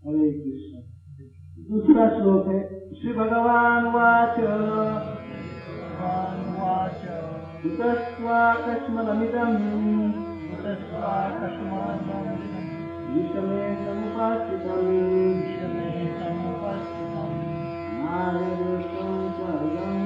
हरे कृष्ण। दूसरा श्लोक है श्री भगवान वाच कुतस्त्वाकस्मलमिदं विषमे समुपास्थितं नारदोषं स्वर्गं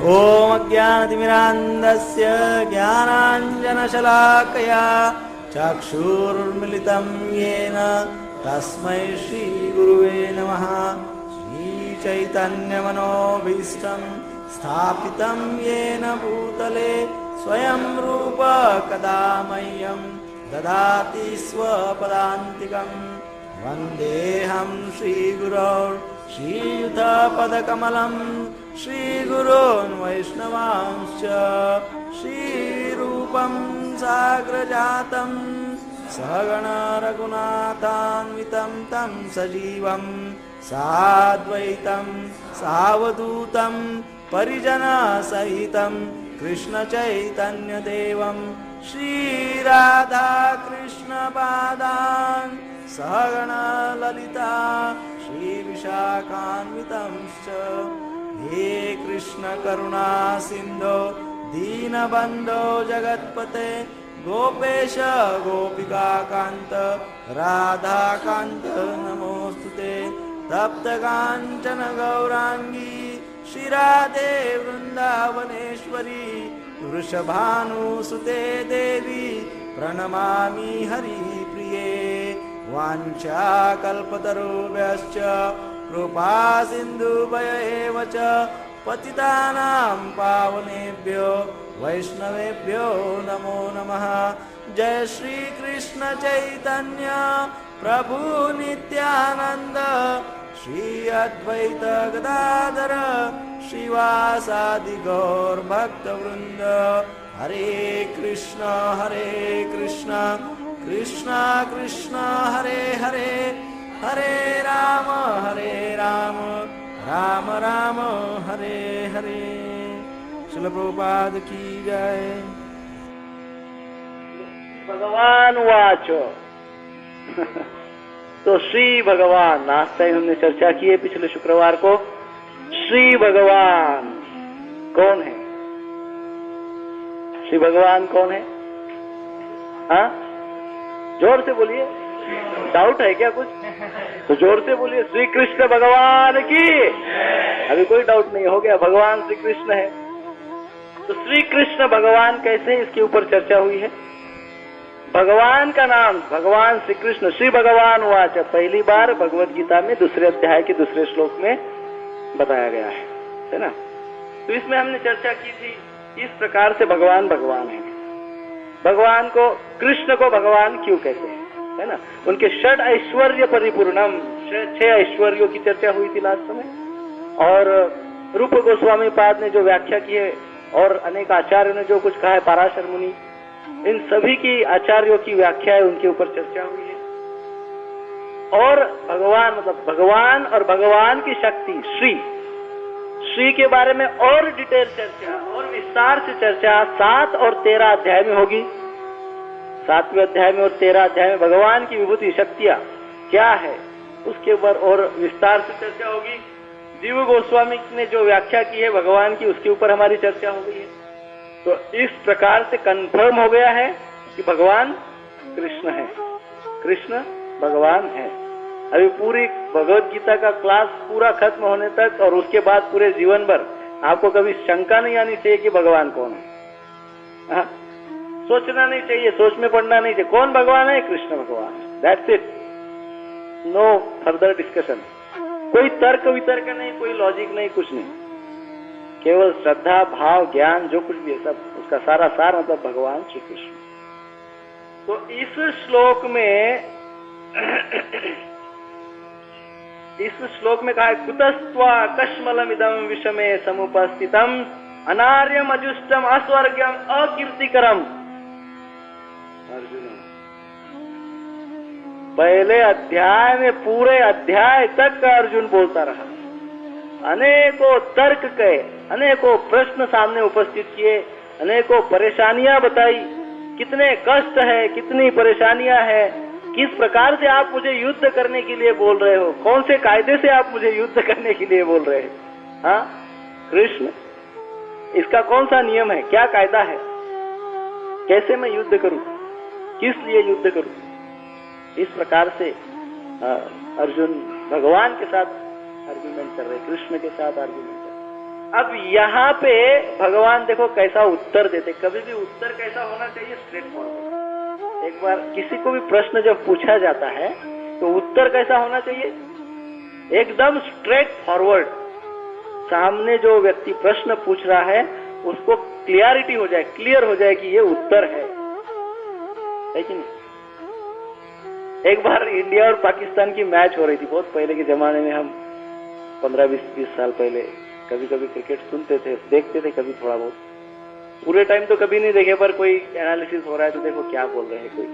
ओम अज्ञानतिमिरान्धस्य ज्ञानाञ्जनशलाकया चक्षुरुन्मिलितं येन तस्मै श्रीगुरुवे नमः। श्रीचैतन्यमनोभीष्टं स्थापितं येन भूतले स्वयं रूप कदा मह्यं ददाति स्वपदान्तिकं। वन्देऽहं श्रीगुरौ श्रीयुतपदकमलं श्रीगुरोन् वैष्णवांश्च श्रीरूपं साग्रजातं सहगण रघुनाथान्वितं तं सजीवं साद्वैतं सावधूतं परिजनसहितं कृष्णचैतन्यदेवं श्रीराधाकृष्णपादान् सहगण ललिता श्रीविशाखान्वितंश्च। हे कृष्ण करुणा सिंधो दीनबंधो जगत्पते गोपेश गोपिका कांत राधा कांत नमोस्तुते। तप्त कांचन गौरांगी श्रीराधे वृंदावनेश्वरी वृषभानुसुते देवी प्रणमामि हरिप्रिये। वाञ्छाकल्पतरुभ्यश्च कृपा सिन्धुभ्यैव च पतितानां पावनेभ्यो वैष्णवेभ्यो नमो नमः। जय श्री कृष्ण चैतन्य प्रभु नित्यानंद श्री अद्वैत गदाधर श्रीवासादि गौर भक्तवृंद। हरे कृष्ण कृष्ण कृष्ण हरे हरे हरे राम राम राम हरे हरे। श्रील प्रभुपाद की जय। भगवान वाच तो श्री भगवान लास्ट टाइम हमने चर्चा की है पिछले शुक्रवार को। श्री भगवान कौन है? श्री भगवान कौन है? हाँ, जोर से बोलिए। डाउट है क्या कुछ? तो जोर से बोलिए। श्री कृष्ण भगवान की। अभी कोई डाउट नहीं हो गया, भगवान श्री कृष्ण है। तो श्री कृष्ण भगवान कैसे, इसके ऊपर चर्चा हुई है। भगवान का नाम भगवान श्री कृष्ण। श्री भगवान वाच पहली बार भगवत गीता में दूसरे अध्याय के दूसरे श्लोक में बताया गया है ना। तो इसमें हमने चर्चा की थी इस प्रकार से भगवान भगवान है। भगवान को, कृष्ण को भगवान क्यों कहते हैं, है ना। उनके षड ऐश्वर्य परिपूर्णम, 6 ऐश्वर्यों की चर्चा हुई थी लास्ट समय। और रूप गोस्वामी पाद ने जो व्याख्या की है और अनेक आचार्यों ने जो कुछ कहा है, पराशर मुनि, इन सभी की आचार्यों की व्याख्या है, उनके ऊपर चर्चा हुई है। और भगवान मतलब भगवान और भगवान की शक्ति श्री के बारे में और डिटेल चर्चा और विस्तार से चर्चा 7 और 13 अध्याय में होगी। 7वें अध्याय में और 13 अध्याय में भगवान की विभूति शक्तियां क्या है उसके ऊपर और विस्तार से चर्चा होगी। जीव गोस्वामी ने जो व्याख्या की है भगवान की, उसके ऊपर हमारी चर्चा हो गई है। तो इस प्रकार से कंफर्म हो गया है कि भगवान कृष्ण है, कृष्ण भगवान है। अभी पूरी भगवत गीता का क्लास पूरा खत्म होने तक और उसके बाद पूरे जीवन भर आपको कभी शंका नहीं आनी चाहिए कि भगवान कौन है। सोचना नहीं चाहिए, सोच में पड़ना नहीं चाहिए। कौन भगवान है? कृष्ण भगवान। That's it, no further discussion. कोई तर्क वितर्क नहीं, कोई लॉजिक नहीं, कुछ नहीं। केवल श्रद्धा, भाव, ज्ञान जो कुछ भी है सब उसका सारा सार मतलब भगवान श्री कृष्ण। तो इस श्लोक में कहा है कुतस्त्वा कश्मलमिदं विषमे समुपस्थितम अनार्यम अजुष्टम अस्वर्ग्यम अकीर्तिकरम। अर्जुन पहले अध्याय में पूरे अध्याय तक अर्जुन बोलता रहा अनेकों तर्क कहे, अनेकों प्रश्न सामने उपस्थित किए, अनेकों परेशानियां बताई, कितने कष्ट है, कितनी परेशानियां है, किस प्रकार से आप मुझे युद्ध करने के लिए बोल रहे हो, कौन से कायदे से आप मुझे युद्ध करने के लिए बोल रहे हैं। हाँ कृष्ण, इसका कौन सा नियम है, क्या कायदा है, कैसे मैं युद्ध करूं, किस लिए युद्ध करूं। इस प्रकार से अर्जुन भगवान के साथ आर्ग्यूमेंट कर रहे, कृष्ण के साथ आर्ग्यूमेंट कर रहे। अब यहाँ पे भगवान देखो कैसा उत्तर देते। कभी भी उत्तर कैसा होना चाहिए, स्ट्रेट फॉरवर्ड। एक बार किसी को भी प्रश्न जब पूछा जाता है तो उत्तर कैसा होना चाहिए, एकदम स्ट्रेट फॉरवर्ड। सामने जो व्यक्ति प्रश्न पूछ रहा है उसको क्लियरिटी हो जाए, क्लियर हो जाए कि ये उत्तर है कि नहीं। एक बार इंडिया और पाकिस्तान की मैच हो रही थी, बहुत पहले के जमाने में, हम 15-20 साल पहले कभी कभी क्रिकेट सुनते थे, देखते थे कभी थोड़ा बहुत, पूरे टाइम तो कभी नहीं देखे, पर कोई एनालिसिस हो रहा है तो देखो क्या बोल रहे हैं कोई।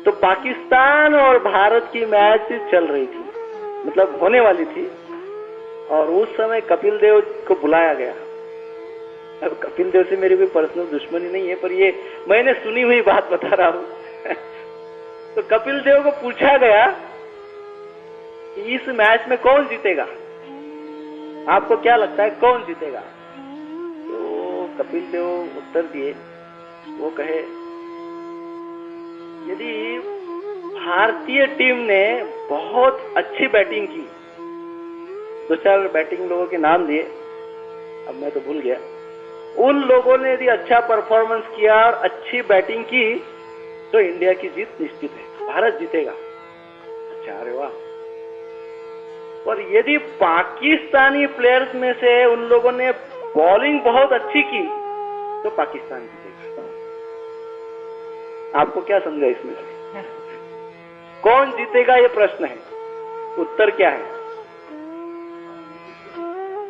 तो पाकिस्तान और भारत की मैच चल रही थी, मतलब होने वाली थी, और उस समय कपिल देव को बुलाया गया। अब कपिल देव से मेरी कोई पर्सनल दुश्मनी नहीं है, पर ये मैंने सुनी हुई बात बता रहा हूं। तो कपिल देव को पूछा गया कि इस मैच में कौन जीतेगा, आपको क्या लगता है कौन जीतेगा। तो कपिल देव उत्तर दिए, वो कहे यदि भारतीय टीम ने बहुत अच्छी बैटिंग की, 2-4 बैटिंग लोगों के नाम दिए, अब मैं तो भूल गया, उन लोगों ने यदि अच्छा परफॉर्मेंस किया और अच्छी बैटिंग की तो इंडिया की जीत निश्चित है, भारत जीतेगा। अच्छा, अरे वाह। और यदि पाकिस्तानी प्लेयर्स में से उन लोगों ने बॉलिंग बहुत अच्छी की तो पाकिस्तान जीतेगा। आपको क्या समझा इसमें से, कौन जीतेगा ये प्रश्न है, उत्तर क्या है,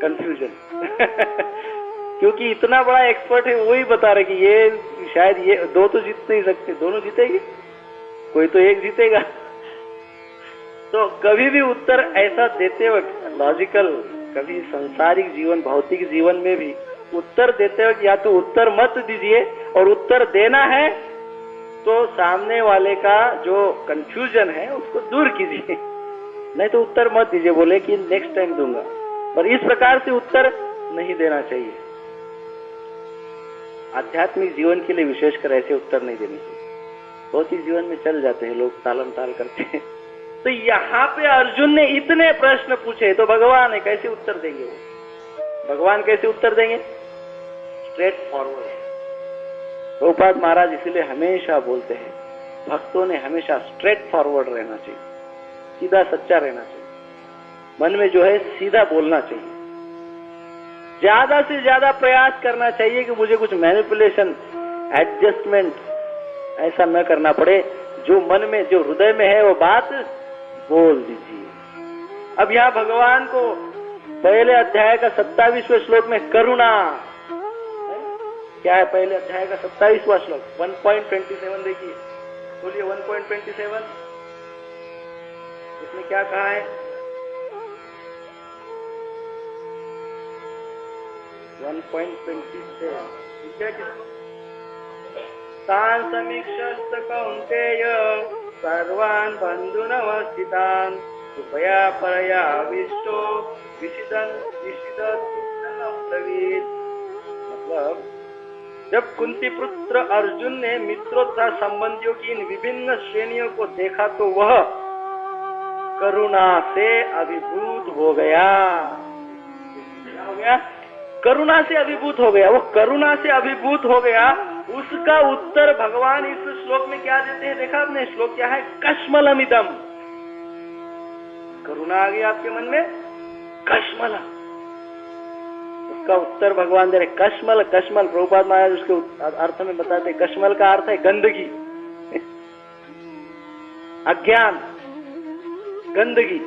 कंफ्यूजन। क्योंकि इतना बड़ा एक्सपर्ट है, वही बता रहे कि ये शायद ये दो तो जीत नहीं सकते, दोनों जीतेंगे, कोई तो एक जीतेगा। तो कभी भी उत्तर ऐसा देते वक्त लॉजिकल, कभी संसारिक जीवन, भौतिक जीवन में भी उत्तर देते वक्त या तो उत्तर मत दीजिए, और उत्तर देना है तो सामने वाले का जो कंफ्यूजन है उसको दूर कीजिए, नहीं तो उत्तर मत दीजिए, बोले कि नेक्स्ट टाइम दूंगा। पर इस प्रकार से उत्तर नहीं देना चाहिए। आध्यात्मिक जीवन के लिए विशेषकर ऐसे उत्तर नहीं देने चाहिए। भौतिक जीवन में चल जाते हैं लोग, तालम ताल करते हैं। तो यहाँ पे अर्जुन ने इतने प्रश्न पूछे तो भगवान है, कैसे उत्तर देंगे वो, भगवान कैसे उत्तर देंगे, स्ट्रेट फॉरवर्ड। प्रभुपाद महाराज इसलिए हमेशा बोलते हैं भक्तों ने हमेशा स्ट्रेट फॉरवर्ड रहना चाहिए, सीधा सच्चा रहना चाहिए, मन में जो है सीधा बोलना चाहिए। ज्यादा से ज्यादा प्रयास करना चाहिए कि मुझे कुछ मैनिपुलेशन, एडजस्टमेंट ऐसा न करना पड़े, जो मन में, जो हृदय में है वो बात बोल दीजिए। अब यहाँ भगवान को पहले अध्याय का 27वें श्लोक में करुणा, क्या है पहले अध्याय का 27वां श्लोक, 1.27 देखिए, बोलिए 1.27, इसमें क्या कहा है, 1.27 तान् समीक्षस्त कौन्तेय सर्वान् बन्धुनवस्थितान् कृपया परया विष्टो विषिदत्। मतलब जब कुंती पुत्र अर्जुन ने मित्रों तथा संबंधियों की इन विभिन्न श्रेणियों को देखा तो वह करुणा से अभिभूत हो गया। क्या हो गया, करुणा से अभिभूत हो गया। वो करुणा से अभिभूत हो गया, उसका उत्तर भगवान इस श्लोक में क्या देते हैं, देखा आपने श्लोक क्या है, कश्मलमिदम। करुणा आ गई आपके मन में, कश्मल, उसका उत्तर भगवान दे रहे कश्मल। कश्मल प्रभुपाद महाराज उसके अर्थ में बताते, कश्मल का अर्थ है गंदगी, अज्ञान, गंदगी।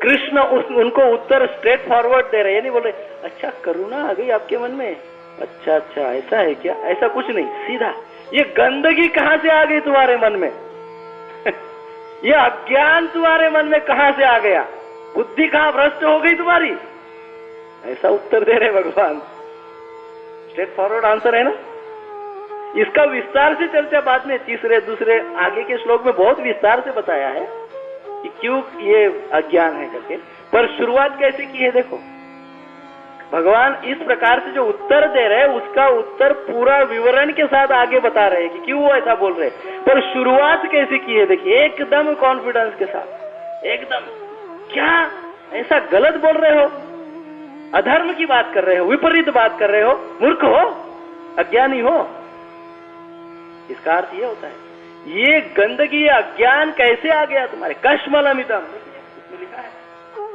कृष्ण उनको उत्तर स्ट्रेट फॉरवर्ड दे रहे, ये नहीं बोल रहे अच्छा करुणा आ गई आपके मन में, अच्छा अच्छा ऐसा है क्या, ऐसा कुछ नहीं, सीधा ये गंदगी कहां से आ गई तुम्हारे मन में ये अज्ञान तुम्हारे मन में कहां से आ गया, बुद्धि कहां भ्रष्ट हो गई तुम्हारी, ऐसा उत्तर दे रहे भगवान, स्ट्रेट फॉरवर्ड आंसर है ना। इसका विस्तार से चर्चा बाद में तीसरे दूसरे आगे के श्लोक में बहुत विस्तार से बताया है कि क्यों ये अज्ञान है करके। पर शुरुआत कैसे की है देखो, भगवान इस प्रकार से जो उत्तर दे रहे हैं उसका उत्तर पूरा विवरण के साथ आगे बता रहे हैं कि क्यों वो ऐसा बोल रहे हैं। पर शुरुआत कैसे की है देखिए, एकदम कॉन्फिडेंस के साथ, एकदम क्या ऐसा गलत बोल रहे हो, अधर्म की बात कर रहे हो, विपरीत बात कर रहे हो, मूर्ख हो, अज्ञानी हो। इसका अर्थ ये होता है ये गंदगी अज्ञान कैसे आ गया तुम्हारे, कश्मलमिदम, इसमें लिखा है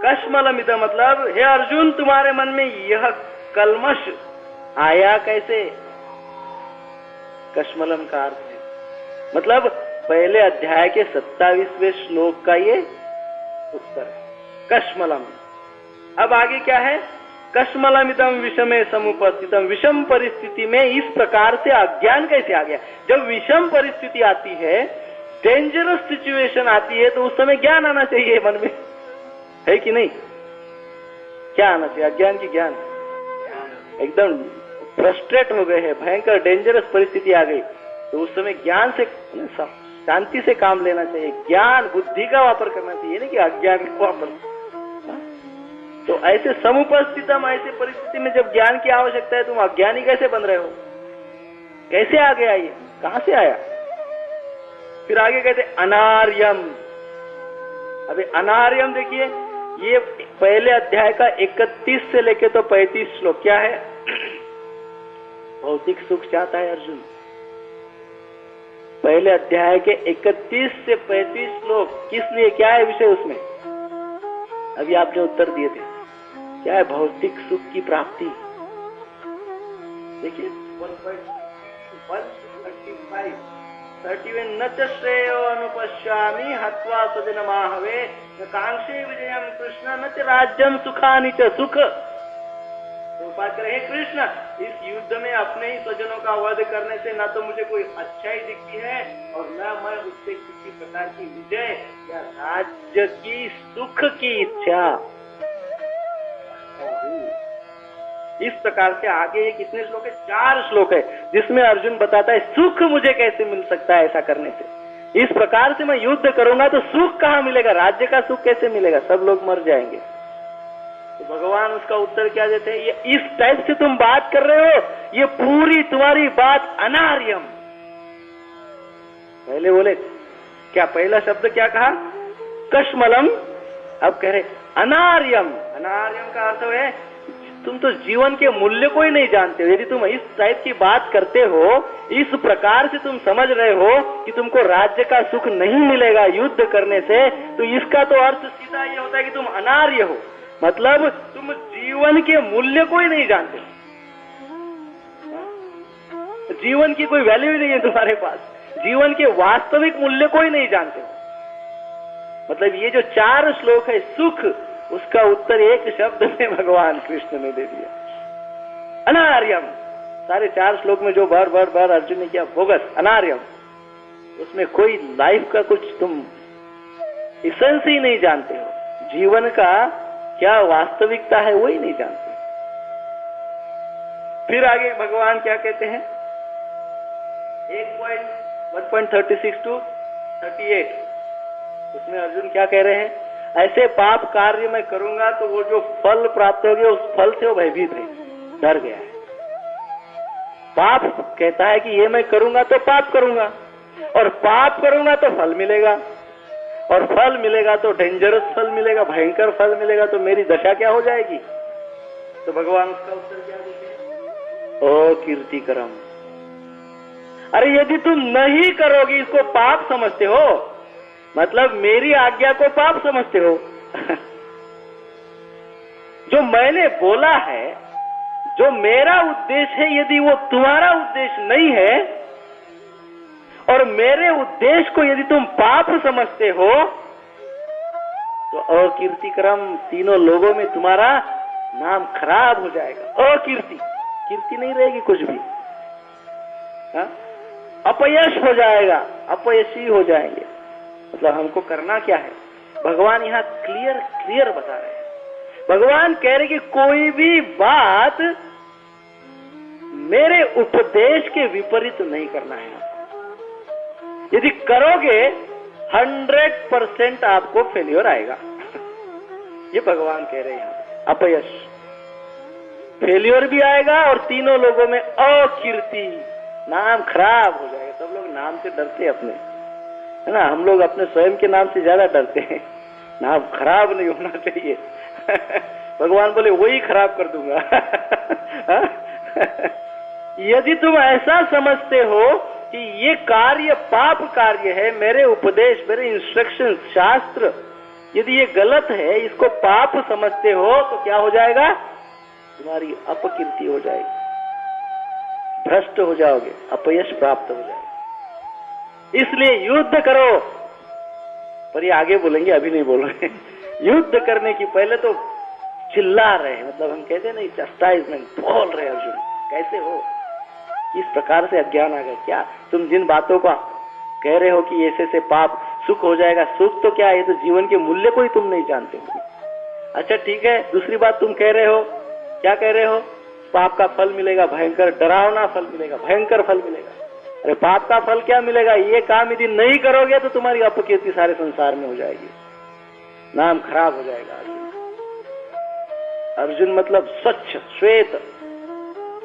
कश्मलमिदम, मतलब हे अर्जुन तुम्हारे मन में यह कलमश आया कैसे। कश्मलम का अर्थ है मतलब पहले अध्याय के 27वें श्लोक का ये उत्तर है, कश्मलम। अब आगे क्या है, कश्मलमिदम विषमे समुपस्थितम, विषम परिस्थिति में इस प्रकार से अज्ञान कैसे आ गया। जब विषम परिस्थिति आती है, डेंजरस सिचुएशन आती है, तो उस समय ज्ञान आना चाहिए मन में, है कि नहीं। क्या आना चाहिए, अज्ञान की ज्ञान। एकदम फ्रस्ट्रेट हो गए हैं, भयंकर डेंजरस परिस्थिति आ गई, तो उस समय ज्ञान से, शांति से काम लेना चाहिए, ज्ञान बुद्धि का वापर करना चाहिए, नहीं कि अज्ञान का वापर। तो ऐसे समुपस्थितम, ऐसे परिस्थिति में जब ज्ञान की आवश्यकता है, तुम अज्ञानी कैसे बन रहे हो, कैसे आ गया ये, कहां से आया। फिर आगे कहते अनार्यम। अभी अनार्यम देखिए, ये पहले अध्याय का 31 से लेके तो 35 श्लोक क्या है, भौतिक सुख चाहता है अर्जुन। पहले अध्याय के 31 से 35 श्लोक किस लिए, क्या है विषय उसमें, अभी आपने उत्तर दिए थे, क्या है, भौतिक सुख की प्राप्ति। देखिए 135 न च श्रेयो अनुपश्यामि हत्वा स्वजनमाहवे न कांक्षे विजयम कृष्ण न च राज्यम सुखानि च सुख। तो बात करें, कृष्ण इस युद्ध में अपने ही स्वजनों का वध करने से न तो मुझे कोई अच्छाई दिखती है और न मैं उससे किसी प्रकार की विजय या राज्य की सुख की इच्छा। इस प्रकार से आगे ये कितने श्लोक है, 4 श्लोक है, जिसमें अर्जुन बताता है सुख मुझे कैसे मिल सकता है ऐसा करने से। इस प्रकार से मैं युद्ध करूंगा तो सुख कहां मिलेगा, राज्य का सुख कैसे मिलेगा, सब लोग मर जाएंगे। तो भगवान उसका उत्तर क्या देते हैं, ये इस टाइप से तुम बात कर रहे हो, ये पूरी तुम्हारी बात अनार्यम। पहले बोले क्या, पहला शब्द क्या कहा, कश्मलम, अब कह रहे अनार्यम। अनार्यम का अर्थ है तुम तो जीवन के मूल्य को ही नहीं जानते हो। यदि तुम इस टाइप की बात करते हो, इस प्रकार से तुम समझ रहे हो कि तुमको राज्य का सुख नहीं मिलेगा युद्ध करने से, तो इसका तो अर्थ सीधा ये होता है कि तुम अनार्य हो, मतलब तुम जीवन के मूल्य को ही नहीं जानते, जीवन की कोई वैल्यू ही नहीं है तुम्हारे पास, जीवन के वास्तविक मूल्य को ही नहीं जानते हो। मतलब ये जो 4 श्लोक है सुख, उसका उत्तर एक शब्द में भगवान कृष्ण ने दे दिया, अनार्यम। सारे 4 श्लोक में जो बार बार अर्जुन ने किया बोगस, अनार्यम, उसमें कोई लाइफ का कुछ तुम इसेंस ही नहीं जानते हो, जीवन का क्या वास्तविकता है वो ही नहीं जानते। फिर आगे भगवान क्या कहते हैं, 1.36 to 38, उसमें अर्जुन क्या कह रहे हैं, ऐसे पाप कार्य मैं करूंगा तो वो जो फल प्राप्त हो गया उस फल से वो भयभीत है, डर गया है। पाप कहता है कि ये मैं करूंगा तो पाप करूंगा, और पाप करूंगा तो फल मिलेगा, और फल मिलेगा तो डेंजरस फल मिलेगा, भयंकर फल मिलेगा, तो मेरी दशा क्या हो जाएगी। तो भगवान उसका उत्तर क्या देते, ओ कीर्तिकरम, अरे यदि तुम नहीं करोगी, इसको पाप समझते हो, मतलब मेरी आज्ञा को पाप समझते हो। जो मैंने बोला है, जो मेरा उद्देश्य है, यदि वो तुम्हारा उद्देश्य नहीं है, और मेरे उद्देश्य को यदि तुम पाप समझते हो, तो अकीर्तिक्रम, तीनों लोगों में तुम्हारा नाम खराब हो जाएगा। अकीर्ति, कीर्ति नहीं रहेगी कुछ भी, हा? अपयश हो जाएगा, अपयशी हो जाएंगे। मतलब हमको करना क्या है, भगवान यहाँ क्लियर बता रहे हैं, भगवान कह रहे कि कोई भी बात मेरे उपदेश के विपरीत नहीं करना है। यदि करोगे 100% आपको फेल्योर आएगा। ये भगवान कह रहे हैं, अपयश, फेल्योर भी आएगा और तीनों लोगों में अकीर्ति, नाम खराब हो जाएगा। सब लोग नाम से डरते हैं अपने, है ना। हम लोग अपने स्वयं के नाम से ज्यादा डरते हैं, नाम खराब नहीं होना चाहिए। भगवान बोले वही खराब कर दूंगा। यदि तुम ऐसा समझते हो कि ये कार्य पाप कार्य है, मेरे उपदेश, मेरे इंस्ट्रक्शन, शास्त्र यदि ये गलत है, इसको पाप समझते हो, तो क्या हो जाएगा? तुम्हारी अपकीर्ति हो जाएगी, भ्रष्ट हो जाओगे, अपयश प्राप्त हो जाएगा। इसलिए युद्ध करो। पर ये आगे बोलेंगे, अभी नहीं बोल रहे। युद्ध करने की पहले तो चिल्ला रहे हैं, मतलब हम कहते हैं ना, चस्टाइजमेंट बोल रहे। अर्जुन कैसे हो, इस प्रकार से अज्ञान आ गया क्या? तुम जिन बातों का कह रहे हो कि ऐसे से पाप सुख हो जाएगा, सुख तो क्या है, ये तो जीवन के मूल्य को ही तुम नहीं जानते हो। अच्छा ठीक है, दूसरी बात तुम कह रहे हो, क्या कह रहे हो? पाप का फल मिलेगा, भयंकर डरावना फल मिलेगा, भयंकर फल मिलेगा। अरे पाप का फल क्या मिलेगा? ये काम यदि नहीं करोगे तो तुम्हारी अपकीर्ति सारे संसार में हो जाएगी, नाम खराब हो जाएगा। अर्जुन मतलब स्वच्छ, श्वेत।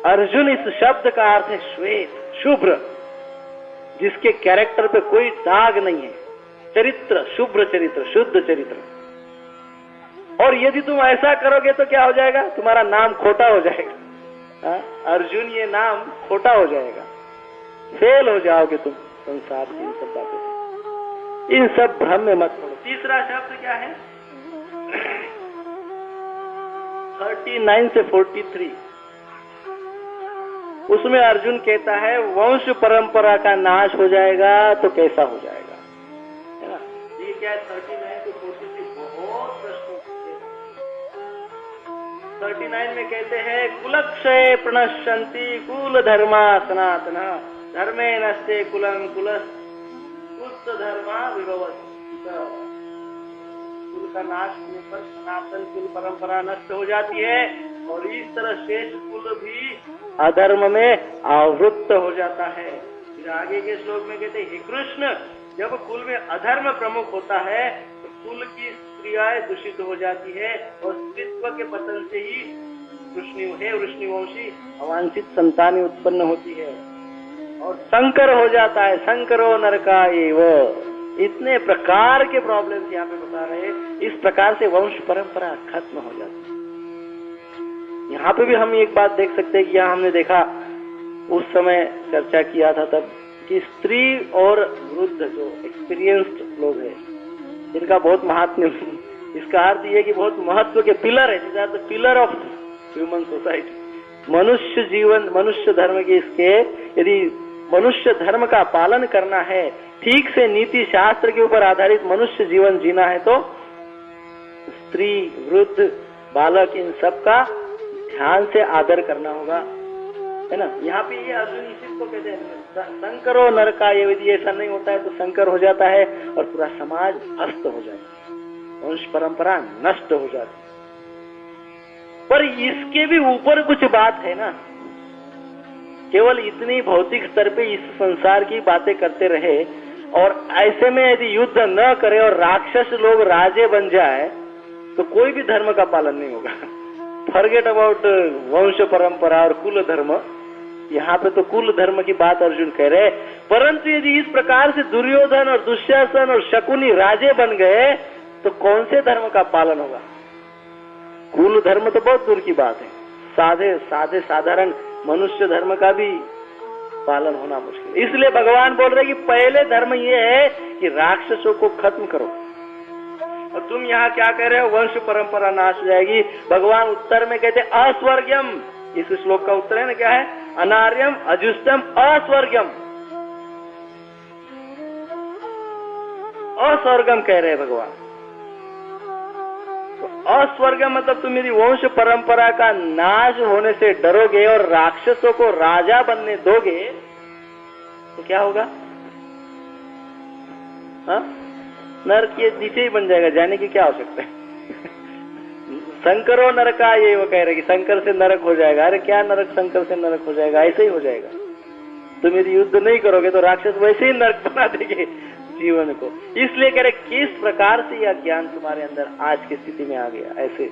अर्जुन इस शब्द का अर्थ है श्वेत, शुभ्र, जिसके कैरेक्टर पे कोई दाग नहीं है, चरित्र, शुभ्र चरित्र, शुद्ध चरित्र। और यदि तुम ऐसा करोगे तो क्या हो जाएगा? तुम्हारा नाम खोटा हो जाएगा। अर्जुन ये नाम खोटा हो जाएगा, फेल हो जाओगे तुम संसार की इन सब बातों से। इन सब भ्रम में मत पड़ो। तीसरा शब्द क्या है? 39 से 43, उसमें अर्जुन कहता है वंश परंपरा का नाश हो जाएगा तो कैसा हो जाएगा, है ना। ये क्या है? 39 से 43 बहुत प्रश्न। 39 में कहते हैं कुलक्षय प्रणश्यन्ति कुल धर्मा सनातन धर्मे नस्ते कुलम कुलस्त धर्मा विभवति। कुल का नाश होने पर सनातन कुल परंपरा नष्ट हो जाती है और इस तरह शेष कुल भी अधर्म में आवृत्त हो जाता है। फिर आगे के श्लोक में कहते हैं, हे कृष्ण, जब कुल में अधर्म प्रमुख होता है तो कुल की क्रियाएं दूषित हो जाती है और स्त्रीत्व के पतन से ही वृष्णिवंशी अवांछित संतानें उत्पन्न होती है और संकर हो जाता है। संकरो नरकायेव। इतने प्रकार के प्रॉब्लम्स यहाँ पे बता रहे हैं। इस प्रकार से वंश परंपरा खत्म हो जाती है। यहाँ पे भी हम एक बात देख सकते हैं कि यहाँ हमने देखा, उस समय चर्चा किया था तब, कि स्त्री और वृद्ध जो एक्सपीरियंस्ड लोग हैं, इनका बहुत महात्म्य, इसका अर्थ ये कि बहुत महत्व के पिलर है, जिसका अर्थ पिलर ऑफ ह्यूमन सोसाइटी। मनुष्य जीवन, मनुष्य धर्म के इसके, यदि मनुष्य धर्म का पालन करना है, ठीक से नीति शास्त्र के ऊपर आधारित मनुष्य जीवन जीना है, तो स्त्री, वृद्ध, बालक, इन सब का ध्यान से आदर करना होगा, है ना। यहाँ पे ये अर्जुन इसी को कहते हैं, संकरो नरकाय। यदि ऐसा नहीं होता है तो संकर हो जाता है और पूरा समाज अस्त हो जाता है, वंश परंपरा नष्ट हो जाती है। पर इसके भी ऊपर कुछ बात है ना। केवल इतनी भौतिक स्तर पे इस संसार की बातें करते रहे और ऐसे में यदि युद्ध न करे और राक्षस लोग राजे बन जाए तो कोई भी धर्म का पालन नहीं होगा। फॉरगेट अबाउट वंश परंपरा और कुल धर्म। यहाँ पे तो कुल धर्म की बात अर्जुन कह रहे, परंतु यदि इस प्रकार से दुर्योधन और दुशासन और शकुनी राजे बन गए तो कौन से धर्म का पालन होगा? कुल धर्म तो बहुत दूर की बात है, साधे साधारण मनुष्य धर्म का भी पालन होना मुश्किल। इसलिए भगवान बोल रहे कि पहले धर्म ये है कि राक्षसों को खत्म करो। और तुम यहाँ क्या कह रहे हो? वंश परंपरा नाश हो जाएगी। भगवान उत्तर में कहते अस्वर्ग्यम। इस श्लोक का उत्तर है ना, क्या है? अनार्यम अजुष्टम अस्वर्ग्यम। अस्वर्गम कह रहे हैं भगवान। तो अस्वर्गम मतलब तुम यदि वंश परंपरा का नाश होने से डरोगे और राक्षसों को राजा बनने दोगे तो क्या होगा? हाँ, नरक के नीचे ही बन जाएगा, जाने की क्या आवश्यकता है। शंकरो नरका, ये वो कह रहे कि शंकर से नरक हो जाएगा। अरे क्या नरक, शंकर से नरक हो जाएगा? ऐसे ही हो जाएगा। तुम यदि युद्ध नहीं करोगे तो राक्षस वैसे ही नरक बना देंगे जीवन को। इसलिए कह रहे किस प्रकार से यह ज्ञान तुम्हारे अंदर आज की स्थिति में आ गया, ऐसे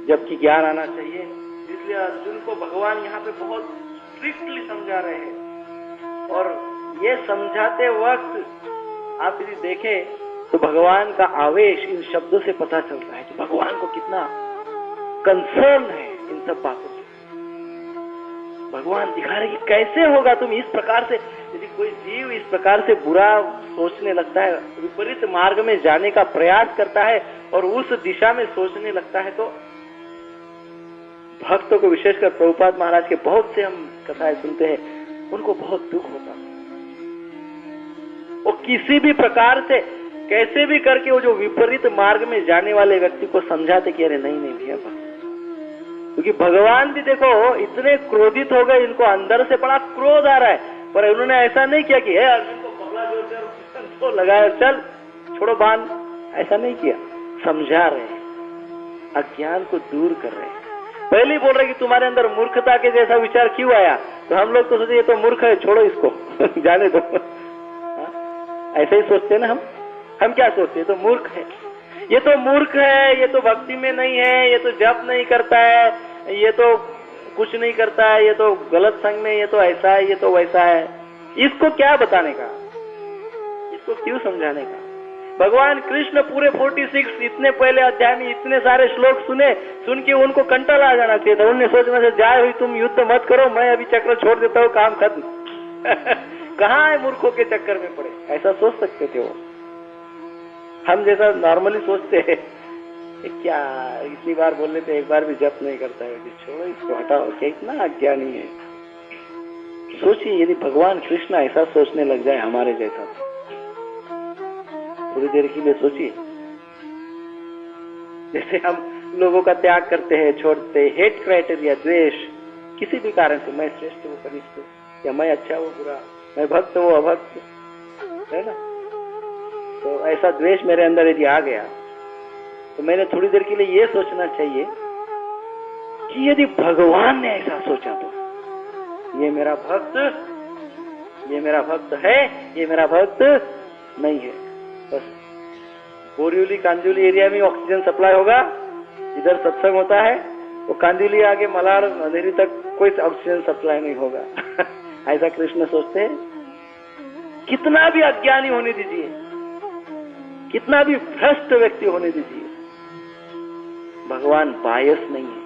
जबकि ज्ञान आना चाहिए। इसलिए अर्जुन को भगवान यहाँ पे बहुत स्ट्रिक्टली समझा रहे हैं। और ये समझाते वक्त आप यदि देखें तो भगवान का आवेश इन शब्दों से पता चलता है कि भगवान को कितना कंसर्न है इन सब बातों से। भगवान दिखा रहे कि कैसे होगा तुम इस प्रकार से, यदि कोई जीव इस प्रकार से बुरा सोचने लगता है, विपरीत मार्ग में जाने का प्रयास करता है और उस दिशा में सोचने लगता है, तो भक्तों को, विशेषकर प्रभुपाद महाराज के बहुत से हम कथाएं सुनते हैं, उनको बहुत दुख होता है। वो किसी भी प्रकार से कैसे भी करके वो जो विपरीत मार्ग में जाने वाले व्यक्ति को समझाते कि अरे नहीं भैया, क्योंकि भगवान भी देखो इतने क्रोधित हो गए, इनको अंदर से बड़ा क्रोध आ रहा है, पर उन्होंने ऐसा नहीं किया कि अर्जुन को पकड़ा जोर लगाया, चल छोड़ो बाण, ऐसा नहीं किया। समझा रहे हैं, अज्ञान को दूर कर रहे हैं। पहले ही बोल रहे कि तुम्हारे अंदर मूर्खता के जैसा विचार क्यों आया, तो हम लोग तो सोचे ये तो मूर्ख है, छोड़ो इसको जाने दो। ऐसे ही सोचते ना हम क्या सोचते हैं, तो मूर्ख है, ये तो मूर्ख है, ये तो भक्ति में नहीं है, ये तो जप नहीं करता है, ये तो कुछ नहीं करता है, ये तो गलत संग में, ये तो ऐसा है, ये तो वैसा है। इसको क्या बताने का, इसको क्यों समझाने का? भगवान कृष्ण पूरे 46 इतने पहले अध्याय में इतने सारे श्लोक सुन के उनको कंटल आ जाना चाहिए था। उन्हें सोचना से जाए हुई तुम युद्ध मत करो, मैं अभी चक्र छोड़ देता हूँ, काम खत्म। कहाँ है मूर्खों के चक्कर में पड़े, ऐसा सोच सकते थे वो। हम जैसा नॉर्मली सोचते हैं क्या इतनी बार बोल लेते, एक बार भी जप नहीं करता है, छोड़ो इसको, हटाओ, क्या इतना अज्ञानी है। सोचिए यदि भगवान कृष्ण ऐसा सोचने लग जाए हमारे जैसा, थोड़ी देर के लिए सोचिए। जैसे हम लोगों का त्याग करते हैं, छोड़ते, हेट क्राइटेरिया, द्वेष, किसी भी कारण से, मैं श्रेष्ठ वो कनिष्ठ, या मैं अच्छा वो बुरा, मैं भक्त वो अभक्त, है ना। तो ऐसा द्वेष मेरे अंदर यदि आ गया तो मैंने थोड़ी देर के लिए ये सोचना चाहिए कि यदि भगवान ने ऐसा सोचा तो ये मेरा भक्त है, ये मेरा भक्त नहीं है। बस बोरिवली कांदिवली एरिया में ऑक्सीजन सप्लाई होगा, इधर सत्संग होता है, तो कांदिवली आगे मलाड अंधेरी तक कोई ऑक्सीजन सप्लाई नहीं होगा। ऐसा कृष्ण सोचते हैं। कितना भी अज्ञानी होने दीजिए, कितना भी भ्रष्ट व्यक्ति होने दीजिए, भगवान बायस नहीं है।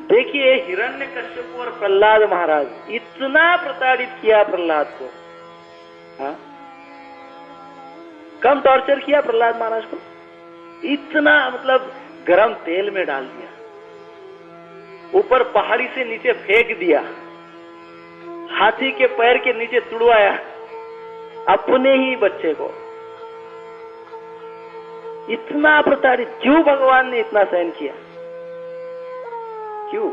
देखिए हिरण्यकश्यप और प्रहलाद महाराज, इतना प्रताड़ित किया प्रहलाद को, हाँ? कम टॉर्चर किया प्रहलाद महाराज को, इतना मतलब गरम तेल में डाल दिया, ऊपर पहाड़ी से नीचे फेंक दिया, हाथी के पैर के नीचे तुड़वाया अपने ही बच्चे को। इतना प्रताड़ित क्यों भगवान ने इतना सहन किया, क्यों?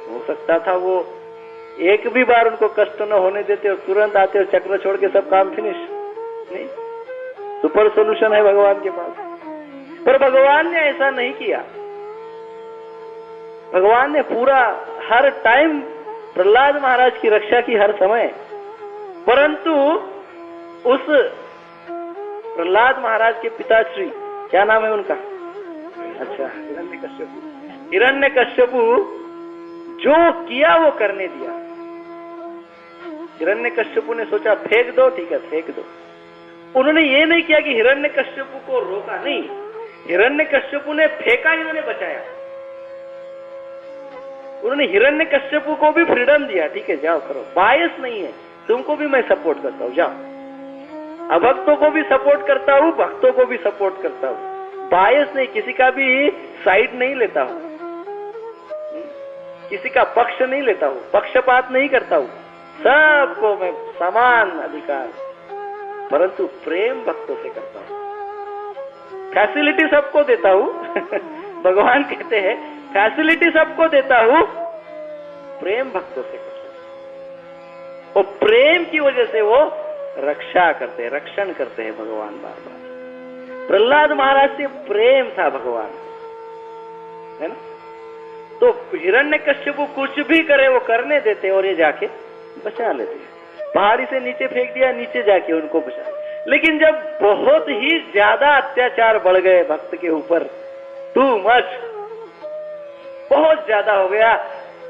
हो सकता था वो एक भी बार उनको कष्ट न होने देते और तुरंत आते और चक्र छोड़ के सब काम फिनिश। नहीं, सुपर सॉल्यूशन है भगवान के पास, पर भगवान ने ऐसा नहीं किया। भगवान ने पूरा हर टाइम प्रहलाद महाराज की रक्षा की, हर समय। परंतु उस प्रहलाद महाराज के पिताश्री, क्या नाम है उनका? अच्छा, हिरण्यकश्यपु जो किया वो करने दिया। हिरण्यकश्यपु ने सोचा फेंक दो, ठीक है फेंक दो। उन्होंने ये नहीं किया कि हिरण्यकश्यपु को रोका, नहीं, हिरण्यकश्यपु ने फेंका, इन्होंने बचाया। उन्होंने हिरण्यकश्यपु को भी फ्रीडम दिया, ठीक है जाओ करो, बायस नहीं है, तुमको भी मैं सपोर्ट करता हूं, जाओ। अभक्तों को भी सपोर्ट करता हूं, भक्तों को भी सपोर्ट करता हूं, बायस नहीं, किसी का भी साइड नहीं लेता हूं, किसी का पक्ष नहीं लेता हूं, पक्षपात नहीं करता हूं, सबको मैं समान अधिकार, परंतु प्रेम भक्तों से करता हूं, फैसिलिटी सबको देता हूं। भगवान कहते हैं फैसिलिटी सबको देता हूं, प्रेम भक्तों से करता हूं। और प्रेम की वजह से वो रक्षा करते हैं, रक्षण करते हैं भगवान बार बार। प्रहलाद महाराज से प्रेम था भगवान, है ना। तो हिरण्यकश्यप कुछ भी करे वो करने देते और ये जाके बचा लेते। पहाड़ी से नीचे फेंक दिया, नीचे जाके उनको बचा। लेकिन जब बहुत ही ज्यादा अत्याचार बढ़ गए भक्त के ऊपर, टू मच, बहुत ज्यादा हो गया,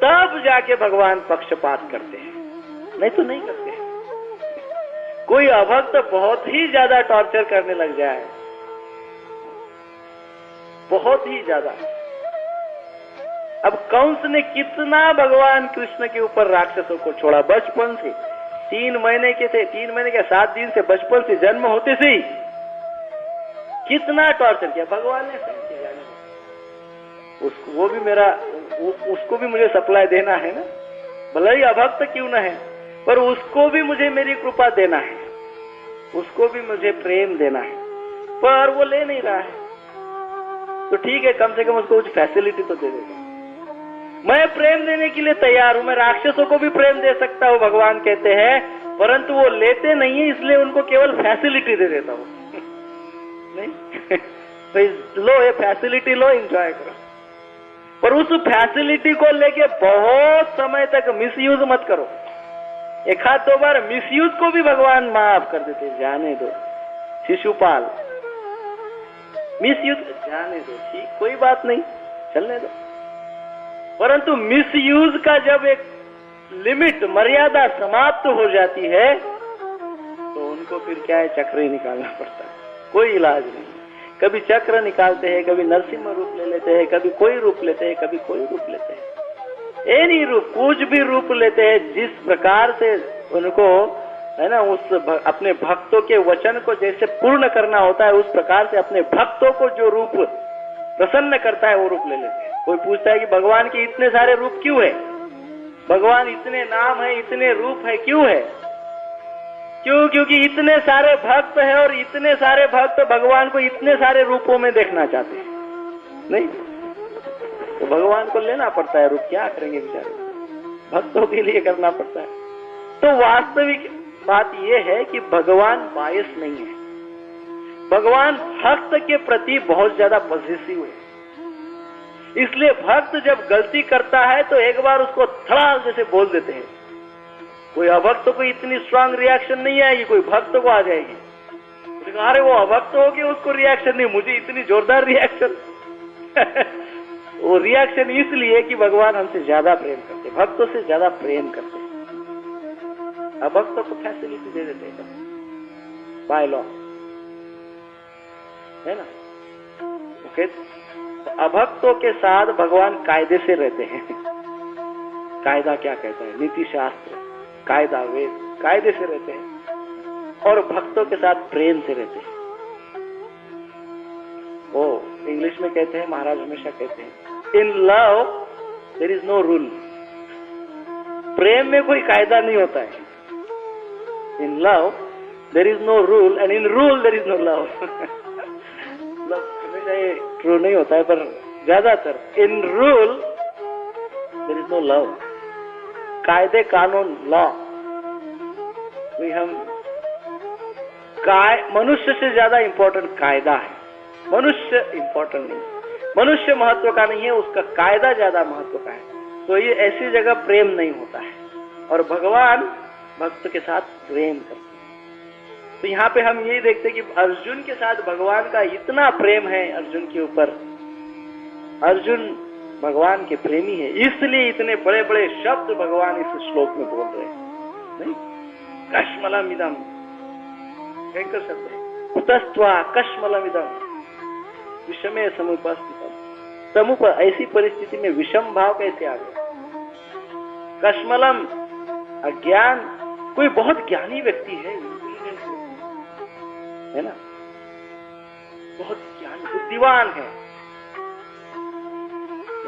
तब जाके भगवान पक्षपात करते हैं, नहीं तो नहीं करते। कोई अभक्त बहुत ही ज्यादा टॉर्चर करने लग जाए, बहुत ही ज्यादा। अब कंस ने कितना भगवान कृष्ण के ऊपर राक्षसों को छोड़ा, बचपन से 3 महीने के थे, 3 महीने के 7 दिन से, बचपन से, जन्म होते से ही कितना टॉर्चर किया भगवान ने। उसको वो भी मेरा उसको भी मुझे सप्लाई देना है ना, भले ही अभक्त क्यों ना है, पर उसको भी मुझे मेरी कृपा देना है, उसको भी मुझे प्रेम देना है, पर वो ले नहीं रहा है। तो ठीक है, कम से कम उसको कुछ फैसिलिटी तो दे देगा। मैं प्रेम देने के लिए तैयार हूं, मैं राक्षसों को भी प्रेम दे सकता हूं, भगवान कहते हैं, परंतु वो लेते नहीं है, इसलिए उनको केवल फैसिलिटी दे देता हूं। नहीं भाई लो, ये फैसिलिटी लो, एंजॉय करो, पर उस फैसिलिटी को लेके बहुत समय तक मिसयूज मत करो। 1-2 बार मिसयूज को भी भगवान माफ कर देते, जाने दो शिशुपाल, मिसयूज जाने दो, ठीक, कोई बात नहीं, चलने दो। परंतु मिसयूज का जब एक लिमिट, मर्यादा समाप्त हो जाती है, तो उनको फिर क्या है, चक्र ही निकालना पड़ता है, कोई इलाज नहीं। कभी चक्र निकालते हैं, कभी नरसिंह रूप ले लेते हैं, कभी कोई रूप लेते हैं, कभी कोई रूप लेते हैं, एनी रूप, कुछ भी रूप लेते हैं, जिस प्रकार से उनको, है ना, उस अपने भक्तों के वचन को जैसे पूर्ण करना होता है, उस प्रकार से अपने भक्तों को जो रूप प्रसन्न करता है वो रूप ले लेते हैं। कोई पूछता है कि भगवान के इतने सारे रूप क्यों है, भगवान इतने नाम है, इतने रूप है, क्यों है? क्यों? क्योंकि इतने सारे भक्त हैं और इतने सारे भक्त भगवान को इतने सारे रूपों में देखना चाहते हैं, नहीं तो भगवान को लेना पड़ता है रूप, क्या करेंगे बेचारे, भक्तों के लिए करना पड़ता है। तो वास्तविक बात यह है कि भगवान बायस नहीं है, भगवान भक्त के प्रति बहुत ज्यादा पॉजिटिव है। इसलिए भक्त जब गलती करता है तो एक बार उसको धड़ाल जैसे बोल देते हैं। कोई अभक्त को इतनी स्ट्रांग रिएक्शन नहीं आएगी, कोई भक्त को आ जाएगी, अरे वो अभक्त हो गया, उसको रिएक्शन नहीं, मुझे इतनी जोरदार रिएक्शन। वो रिएक्शन इसलिए कि भगवान हमसे ज्यादा प्रेम करते, भक्तों से ज्यादा प्रेम करते, अभक्तों को फैसिलिटी दे देते हैं बाय लॉ, है ना। ओके, अभक्तों के साथ भगवान कायदे से रहते हैं। कायदा क्या कहता है, नीति शास्त्र, कायदा, वेद, कायदे से रहते हैं, और भक्तों के साथ प्रेम से रहते हैं। वो इंग्लिश में कहते हैं, महाराज हमेशा कहते हैं, in love there is no rule. प्रेम में कोई कायदा नहीं होता है। In love there is no rule and in rule there is no love. हमेशा ये ट्रू नहीं होता है, पर ज्यादातर in rule there is no love. कायदे कानून, लॉ, हम मनुष्य से ज्यादा इंपॉर्टेंट कायदा है, मनुष्य इंपॉर्टेंट नहीं, मनुष्य महत्व का नहीं है, उसका कायदा ज्यादा महत्व का है। तो ये ऐसी जगह प्रेम नहीं होता है, और भगवान भक्त के साथ प्रेम करते हैं। तो यहाँ पे हम यही देखते हैं कि अर्जुन के साथ भगवान का इतना प्रेम है, अर्जुन के ऊपर, अर्जुन भगवान के प्रेमी है, इसलिए इतने बड़े बड़े शब्द भगवान इस श्लोक में बोल रहे हैं। नहीं, कश्मलमिदं, भयंकर शब्द है, कुतस्त्वा कश्मलमिदं विषमे समुपस्थितम्। समुप, ऐसी परिस्थिति में विषम भाव कैसे आ गया? कश्मलम, अज्ञान, कोई बहुत ज्ञानी व्यक्ति है ना, बहुत ज्ञानी बुद्धिमान है,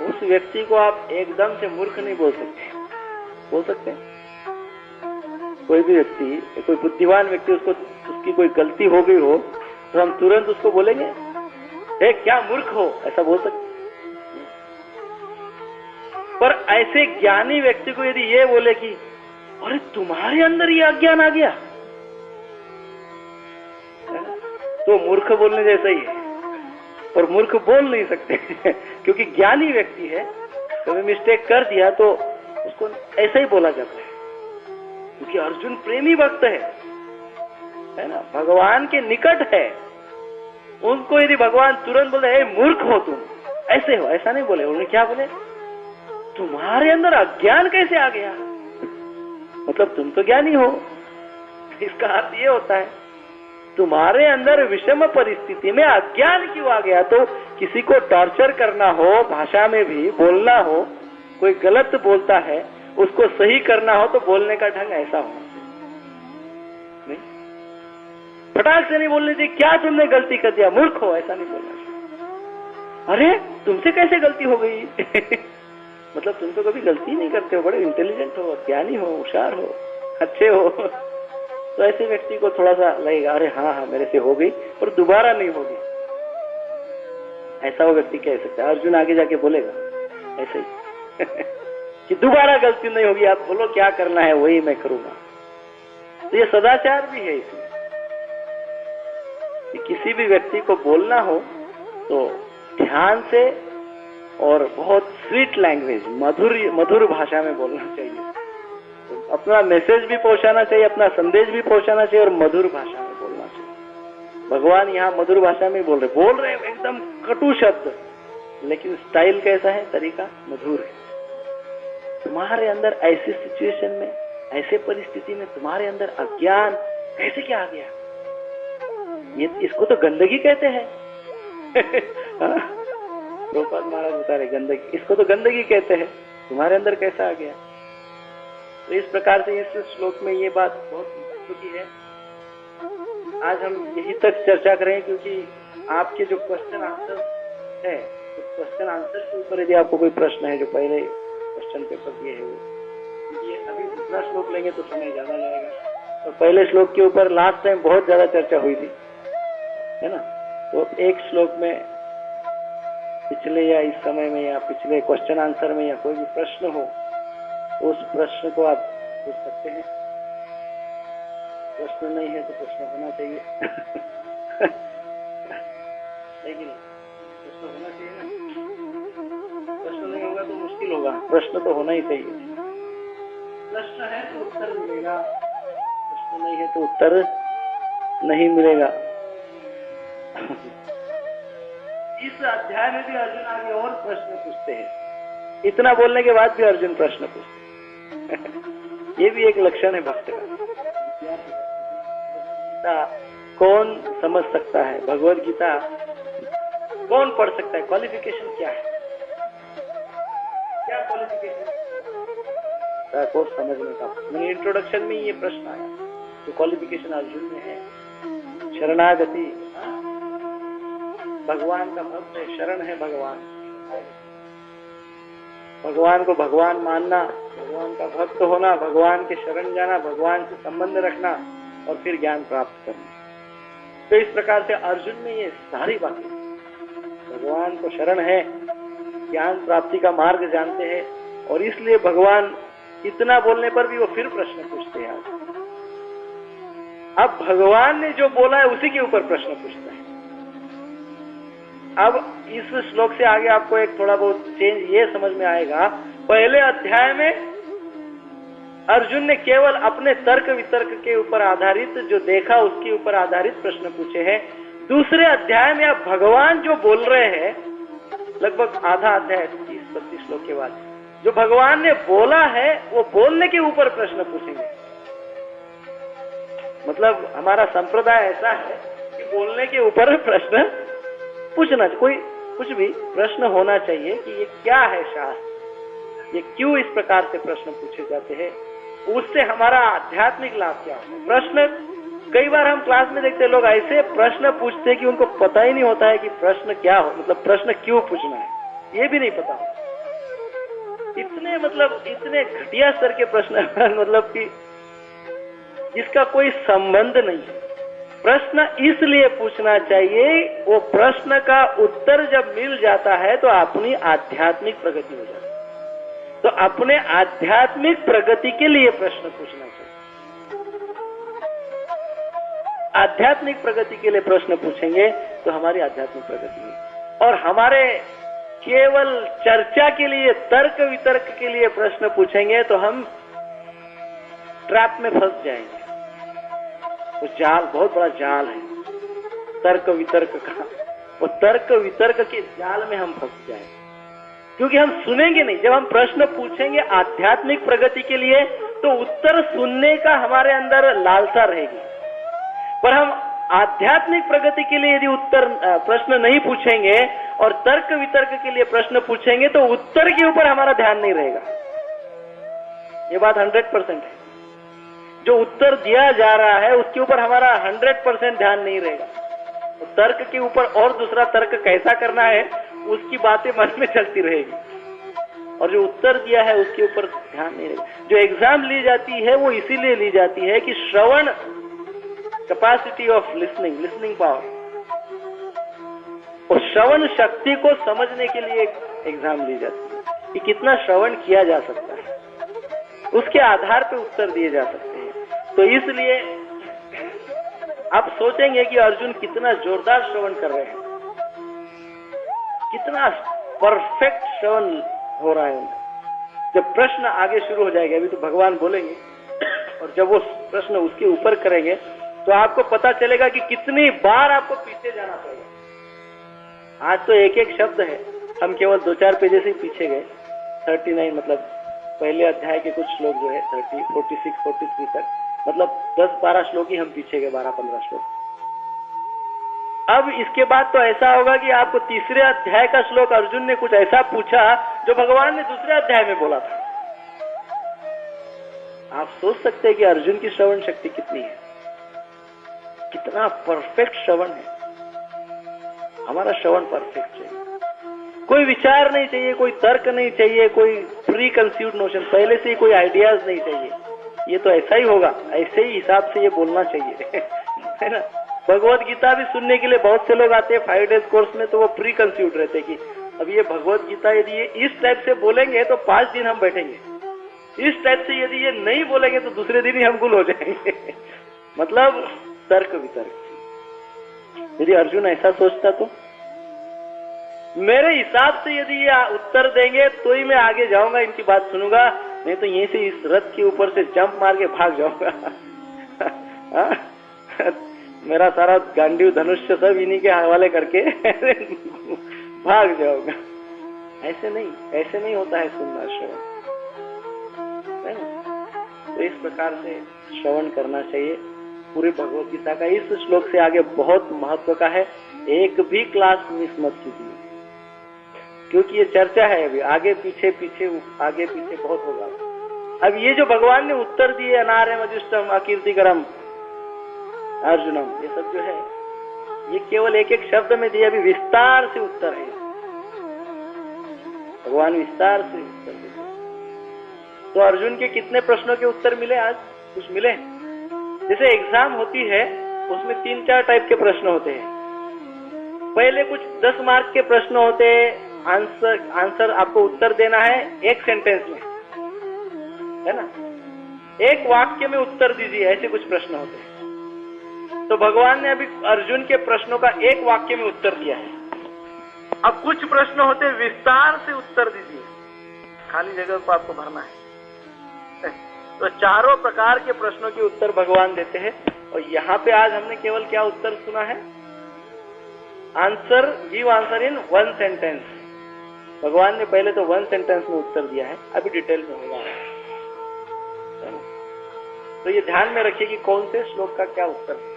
उस व्यक्ति को आप एकदम से मूर्ख नहीं बोल सकते। बोल सकते हैं कोई भी व्यक्ति, कोई बुद्धिमान व्यक्ति, उसको उसकी कोई गलती हो गई हो तो हम तुरंत उसको बोलेंगे, ए क्या मूर्ख हो, ऐसा बोल सकते। पर ऐसे ज्ञानी व्यक्ति को यदि ये बोले कि अरे तुम्हारे अंदर ये अज्ञान आ गया, तो मूर्ख बोलने जैसा ही है, और मूर्ख बोल नहीं सकते क्योंकि ज्ञानी व्यक्ति है, कभी मिस्टेक कर दिया तो उसको ऐसा ही बोला जाता है, क्योंकि अर्जुन प्रेमी भक्त है ना, भगवान के निकट है। उनको यदि भगवान तुरंत बोले हे मूर्ख हो तुम, ऐसे हो, ऐसा नहीं बोले, उन्होंने क्या बोले, तुम्हारे अंदर अज्ञान कैसे आ गया, मतलब तुम तो ज्ञानी हो, इसका अर्थ ये होता है तुम्हारे अंदर विषम परिस्थिति में अज्ञान क्यों आ गया। तो किसी को टॉर्चर करना हो, भाषा में भी बोलना हो, कोई गलत बोलता है उसको सही करना हो तो बोलने का ढंग ऐसा होना नहीं, फटाक से नहीं बोलने चाहिए क्या तुमने गलती कर दिया, मूर्ख हो, ऐसा नहीं बोलना चाहिए। अरे तुमसे कैसे गलती हो गई मतलब तुम तो कभी गलती नहीं करते हो, बड़े इंटेलिजेंट हो, ज्ञानी हो, होशियार हो, अच्छे हो। तो ऐसे व्यक्ति को थोड़ा सा लगेगा अरे हाँ मेरे से हो गई और दोबारा नहीं होगी, ऐसा वो व्यक्ति कह सकता है। अर्जुन आगे जाके बोलेगा ऐसे ही कि दोबारा गलती नहीं होगी, आप बोलो क्या करना है वही मैं करूंगा। तो ये सदाचार भी है इसमें कि किसी भी व्यक्ति को बोलना हो तो ध्यान से और बहुत स्वीट लैंग्वेज, मधुर भाषा में बोलना चाहिए, तो अपना मैसेज भी पहुंचाना चाहिए, अपना संदेश भी पहुंचाना चाहिए और मधुर भाषा में बोलना चाहिए। भगवान यहाँ मधुर भाषा में बोल रहे हैं एकदम कटु शब्द, लेकिन स्टाइल कैसा है, तरीका मधुर है। तुम्हारे अंदर ऐसी सिचुएशन में, ऐसे परिस्थिति में तुम्हारे अंदर अज्ञान कैसे क्या आ गया, ये इसको तो गंदगी कहते हैं प्रभुपाद महाराज बता रहे गंदगी, इसको तो गंदगी कहते हैं, तुम्हारे अंदर कैसा आ गया। तो इस प्रकार से इस श्लोक में ये बात बहुत महत्व की है। आज हम यही तक चर्चा करें क्योंकि आपके जो क्वेश्चन आंसर है, तो क्वेश्चन आंसर के ऊपर यदि आपको कोई प्रश्न है जो पहले क्वेश्चन पेपर दिए है, ये अभी दूसरा श्लोक लेंगे तो समय ज्यादा जाएगा, और पहले श्लोक के ऊपर लास्ट टाइम बहुत ज्यादा चर्चा हुई थी, है ना। तो एक श्लोक में पिछले या इस समय में या पिछले क्वेश्चन आंसर में या कोई भी प्रश्न हो, उस प्रश्न को आप पूछ सकते हैं। प्रश्न नहीं है तो प्रश्न होना चाहिए लेकिन प्रश्न होना चाहिए ना, प्रश्न नहीं होगा तो मुश्किल होगा, प्रश्न तो होना ही चाहिए। प्रश्न है तो उत्तर मिलेगा, प्रश्न नहीं है तो उत्तर नहीं मिलेगा इस अध्याय में भी अर्जुन आगे और प्रश्न पूछते हैं, इतना बोलने के बाद भी अर्जुन प्रश्न पूछते हैं ये भी एक लक्षण है भक्त का। गीता कौन समझ सकता है, भगवद गीता कौन पढ़ सकता है, क्वालिफिकेशन क्या है, क्या क्वालिफिकेशन को समझने का। मैंने इंट्रोडक्शन में ये प्रश्न आया, तो क्वालिफिकेशन अर्जुन में है शरणागति, भगवान का भक्त है, शरण है भगवान, भगवान को भगवान मानना, भगवान का भक्त होना, भगवान के शरण जाना, भगवान से संबंध रखना और फिर ज्ञान प्राप्त करना। तो इस प्रकार से अर्जुन में ये सारी बातें, भगवान को शरण है, ज्ञान प्राप्ति का मार्ग जानते हैं, और इसलिए भगवान इतना बोलने पर भी वो फिर प्रश्न पूछते हैं। अब भगवान ने जो बोला है उसी के ऊपर प्रश्न पूछता है। अब इस श्लोक से आगे आपको एक थोड़ा बहुत चेंज ये समझ में आएगा। पहले अध्याय में अर्जुन ने केवल अपने तर्क वितर्क के ऊपर आधारित जो देखा उसके ऊपर आधारित प्रश्न पूछे हैं। दूसरे अध्याय में अब भगवान जो बोल रहे हैं, लगभग आधा अध्याय 30-32 श्लोक के बाद जो भगवान ने बोला है वो बोलने के ऊपर प्रश्न पूछेंगे। मतलब हमारा संप्रदाय ऐसा है कि बोलने के ऊपर प्रश्न पूछना, कोई कुछ भी प्रश्न होना चाहिए कि ये क्या है शास्त्र, ये क्यों इस प्रकार से प्रश्न पूछे जाते हैं, उससे हमारा आध्यात्मिक लाभ क्या है। प्रश्न कई बार हम क्लास में देखते हैं लोग ऐसे प्रश्न पूछते हैं कि उनको पता ही नहीं होता है कि प्रश्न क्या हो, मतलब प्रश्न क्यों पूछना है ये भी नहीं पता। इतने घटिया स्तर के प्रश्न मतलब कि जिसका कोई संबंध नहीं है। प्रश्न इसलिए पूछना चाहिए, वो प्रश्न का उत्तर जब मिल जाता है तो अपनी आध्यात्मिक प्रगति हो जाती है। तो अपने आध्यात्मिक प्रगति के लिए प्रश्न पूछना चाहिए। आध्यात्मिक प्रगति के लिए प्रश्न पूछेंगे तो हमारी आध्यात्मिक प्रगति होगी। और हमारे केवल चर्चा के लिए, तर्क वितर्क के लिए प्रश्न पूछेंगे तो हम ट्रैप में फंस जाएंगे। वो जाल, बहुत बड़ा जाल है तर्क वितर्क का। वो तर्क वितर्क के जाल में हम फंस जाएंगे, क्योंकि हम सुनेंगे नहीं। जब हम प्रश्न पूछेंगे आध्यात्मिक प्रगति के लिए तो उत्तर सुनने का हमारे अंदर लालसा रहेगी, पर हम आध्यात्मिक प्रगति के लिए यदि उत्तर प्रश्न नहीं पूछेंगे और तर्क वितर्क के लिए प्रश्न पूछेंगे तो उत्तर के ऊपर हमारा ध्यान नहीं रहेगा। ये बात 100% है। जो उत्तर दिया जा रहा है उसके ऊपर हमारा 100% ध्यान नहीं रहेगा। तो तर्क के ऊपर और दूसरा तर्क कैसा करना है उसकी बातें मन में चलती रहेगी, और जो उत्तर दिया है उसके ऊपर ध्यान नहीं रहेगा। जो एग्जाम ली जाती है वो इसीलिए ली जाती है कि श्रवण कैपेसिटी ऑफ लिसनिंग पावर, और श्रवण शक्ति को समझने के लिए एग्जाम ली जाती है कि कितना श्रवण किया जा सकता है, उसके आधार पर उत्तर दिए जा सकते हैं। तो इसलिए आप सोचेंगे कि अर्जुन कितना जोरदार श्रवण कर रहे हैं, कितना परफेक्ट श्रवण हो रहा है उनका। जब प्रश्न आगे शुरू हो जाएगा, अभी तो भगवान बोलेंगे, और जब वो प्रश्न उसके ऊपर करेंगे तो आपको पता चलेगा कि कितनी बार आपको पीछे जाना पड़ेगा। आज तो एक एक शब्द है, हम केवल 2-4 पेजेस ही पीछे गए। 39 मतलब पहले अध्याय के कुछ श्लोक जो है 30, 46, 43 तक, मतलब 10-12 श्लोक ही हम पीछे गए, 12-15 श्लोक। अब इसके बाद तो ऐसा होगा कि आपको तीसरे अध्याय का श्लोक अर्जुन ने कुछ ऐसा पूछा जो भगवान ने दूसरे अध्याय में बोला था। आप सोच सकते हैं कि अर्जुन की श्रवण शक्ति कितनी है, कितना परफेक्ट श्रवण है। हमारा श्रवण परफेक्ट चाहिए, कोई विचार नहीं चाहिए, कोई तर्क नहीं चाहिए, कोई प्री कंसीव्ड नोशन, पहले से ही कोई आइडियाज नहीं चाहिए। ये तो ऐसा ही होगा, ऐसे ही हिसाब से ये बोलना चाहिए है ना। भगवत गीता भी सुनने के लिए बहुत से लोग आते हैं 5 डेज कोर्स में, तो वो प्री कंसीव्ड रहते कि अब ये भगवत गीता यदि ये इस टाइप से बोलेंगे तो 5 दिन हम बैठेंगे, इस टाइप से यदि ये नहीं बोलेंगे तो दूसरे दिन ही हम गुल हो जाएंगे मतलब तर्क वितर्क। यदि अर्जुन ऐसा सोचता तो मेरे हिसाब से यदि ये उत्तर देंगे तो ही मैं आगे जाऊंगा, इनकी बात सुनूंगा, नहीं तो यहीं से इस रथ के ऊपर से जंप मार के भाग जाऊंगा मेरा सारा गांडीव धनुष्य सब इन्हीं के हवाले करके भाग जाऊंगा। ऐसे नहीं होता है सुनना श्रवण। तो इस प्रकार से श्रवण करना चाहिए। पूरी भगवत गीता का इस श्लोक से आगे बहुत महत्व का है, एक भी क्लास मिस मत कीजिए, क्योंकि ये चर्चा है। अभी आगे पीछे बहुत होगा। अब ये जो भगवान ने उत्तर दिए, अनार्यम अजुष्टम अकीर्तिकरम अर्जुनम, ये सब जो है ये केवल एक एक शब्द में दिए, अभी विस्तार से उत्तर है। भगवान विस्तार से उत्तर देते। तो अर्जुन के कितने प्रश्नों के उत्तर मिले आज? कुछ मिले। जैसे एग्जाम होती है उसमें 3-4 टाइप के प्रश्न होते हैं। पहले कुछ 10 मार्क के प्रश्न होते हैं, आंसर आपको उत्तर देना है एक सेंटेंस में, है ना, एक वाक्य में उत्तर दीजिए, ऐसे कुछ प्रश्न होते हैं। तो भगवान ने अभी अर्जुन के प्रश्नों का एक वाक्य में उत्तर दिया है। अब कुछ प्रश्न होते हैं विस्तार से उत्तर दीजिए, खाली जगह को आपको भरना है। तो चारों प्रकार के प्रश्नों के उत्तर भगवान देते हैं। और यहाँ पे आज हमने केवल क्या उत्तर सुना है? Give answer in 1 sentence. भगवान ने पहले तो 1 सेंटेंस में उत्तर दिया है, अभी डिटेल में होगा। तो ये ध्यान में रखिए कि कौन से श्लोक का क्या उत्तर है।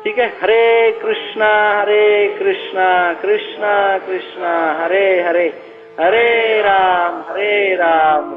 ठीक है। हरे कृष्णा कृष्णा कृष्णा हरे हरे, हरे राम राम